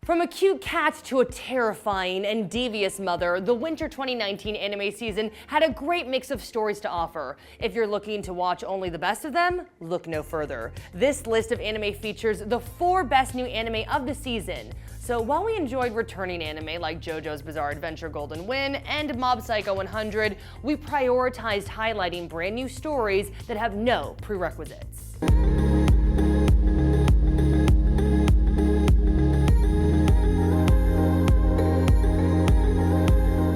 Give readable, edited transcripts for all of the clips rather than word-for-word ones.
From a cute cat to a terrifying and devious mother, the winter 2019 anime season had a great mix of stories to offer. If you're looking to watch only the best of them, look no further. This list of anime features the 4 best new anime of the season. So while we enjoyed returning anime like JoJo's Bizarre Adventure Golden Wind and Mob Psycho 100, we prioritized highlighting brand new stories that have no prerequisites.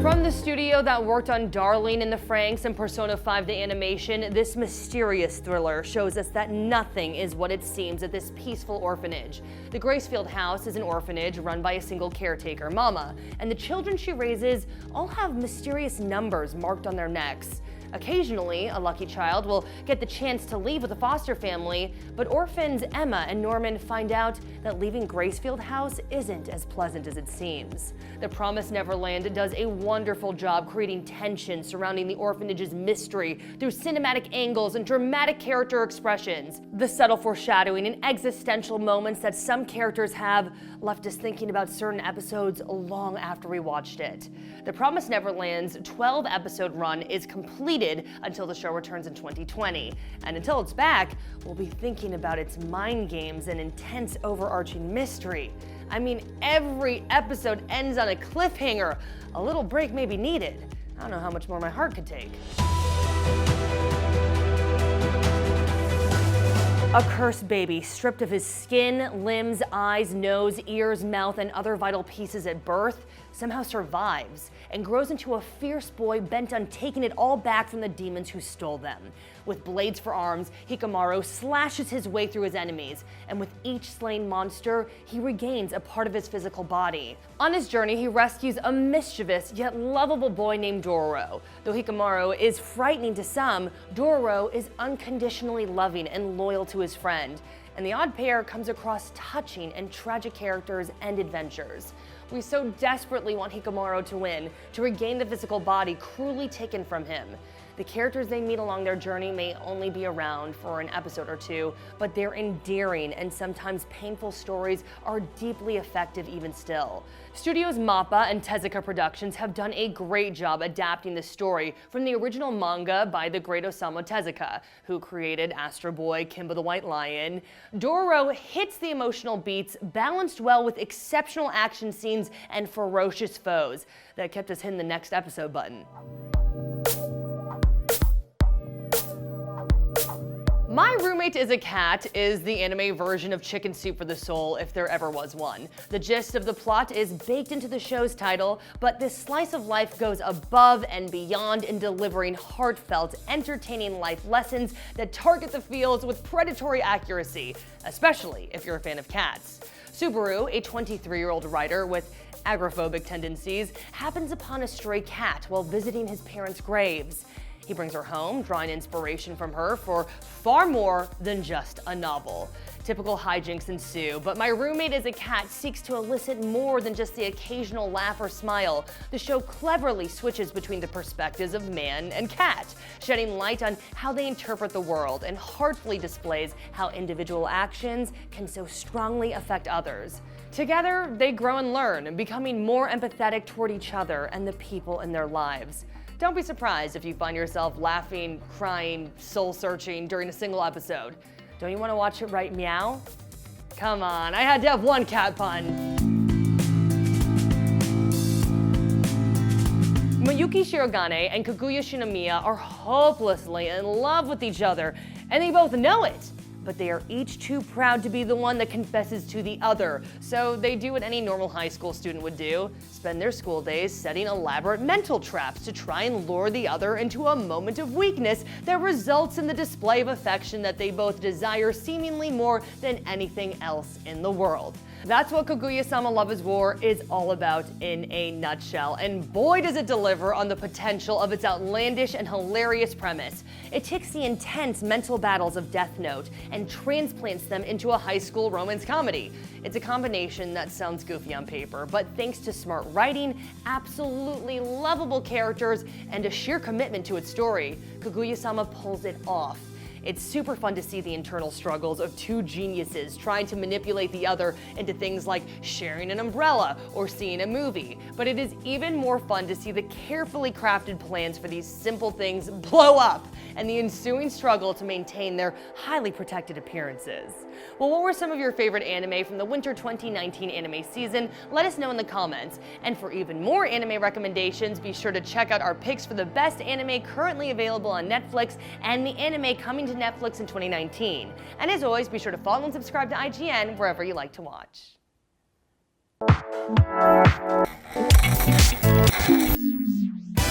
From the studio that worked on Darling in the Franxx and Persona 5 the Animation, this mysterious thriller shows us that nothing is what it seems at this peaceful orphanage. The Gracefield house is an orphanage run by a single caretaker, Mama, and the children she raises all have mysterious numbers marked on their necks. Occasionally, a lucky child will get the chance to leave with a foster family, but orphans Emma and Norman find out that leaving Gracefield House isn't as pleasant as it seems. The Promised Neverland does a wonderful job creating tension surrounding the orphanage's mystery through cinematic angles and dramatic character expressions. The subtle foreshadowing and existential moments that some characters have left us thinking about certain episodes long after we watched it. The Promised Neverland's 12-episode run is completed until the show returns in 2020. And until it's back, we'll be thinking about its mind games and intense overarching mystery. I mean, every episode ends on a cliffhanger. A little break may be needed. I don't know how much more my heart could take. A cursed baby, stripped of his skin, limbs, eyes, nose, ears, mouth, and other vital pieces at birth, somehow survives and grows into a fierce boy bent on taking it all back from the demons who stole them. With blades for arms, Hikamaru slashes his way through his enemies, and with each slain monster, he regains a part of his physical body. On his journey, he rescues a mischievous yet lovable boy named Dororo. Though Hikamaru is frightening to some, Dororo is unconditionally loving and loyal to his friend, and the odd pair comes across touching and tragic characters and adventures. We so desperately want Hikamaru to win, to regain the physical body cruelly taken from him. The characters they meet along their journey may only be around for an episode or two, but their endearing and sometimes painful stories are deeply effective even still. Studios MAPPA and Tezuka Productions have done a great job adapting the story from the original manga by the great Osamu Tezuka, who created Astro Boy, Kimba the White Lion. Dororo hits the emotional beats, balanced well with exceptional action scenes and ferocious foes that kept us hitting the next episode button. My Roommate is a Cat is the anime version of Chicken Soup for the Soul, if there ever was one. The gist of the plot is baked into the show's title, but this slice of life goes above and beyond in delivering heartfelt, entertaining life lessons that target the feels with predatory accuracy, especially if you're a fan of cats. Subaru, a 23-year-old writer with agoraphobic tendencies, happens upon a stray cat while visiting his parents' graves. He brings her home, drawing inspiration from her for far more than just a novel. Typical hijinks ensue, but My Roommate is a Cat seeks to elicit more than just the occasional laugh or smile. The show cleverly switches between the perspectives of man and cat, shedding light on how they interpret the world and heartfully displays how individual actions can so strongly affect others. Together, they grow and learn, becoming more empathetic toward each other and the people in their lives. Don't be surprised if you find yourself laughing, crying, soul-searching during a single episode. Don't you want to watch it right meow? Come on, I had to have one cat pun. Mayuki Shirogane and Kaguya Shinomiya are hopelessly in love with each other, and they both know it. But they are each too proud to be the one that confesses to the other. So they do what any normal high school student would do, spend their school days setting elaborate mental traps to try and lure the other into a moment of weakness that results in the display of affection that they both desire seemingly more than anything else in the world. That's what Kaguya-sama Love is War is all about in a nutshell, and boy does it deliver on the potential of its outlandish and hilarious premise. It takes the intense mental battles of Death Note and transplants them into a high school romance comedy. It's a combination that sounds goofy on paper, but thanks to smart writing, absolutely lovable characters, and a sheer commitment to its story, Kaguya-sama pulls it off. It's super fun to see the internal struggles of two geniuses trying to manipulate the other into things like sharing an umbrella or seeing a movie. But it is even more fun to see the carefully crafted plans for these simple things blow up and the ensuing struggle to maintain their highly protected appearances. Well, what were some of your favorite anime from the winter 2019 anime season? Let us know in the comments. And for even more anime recommendations, be sure to check out our picks for the best anime currently available on Netflix and the anime coming to Netflix in 2019. And as always, be sure to follow and subscribe to IGN wherever you like to watch.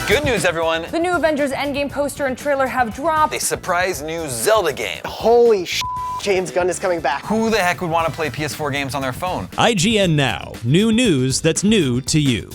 Good news, everyone! The new Avengers Endgame poster and trailer have dropped. A surprise new Zelda game. Holy sh**, James Gunn is coming back. Who the heck would want to play PS4 games on their phone? IGN Now. New news that's new to you.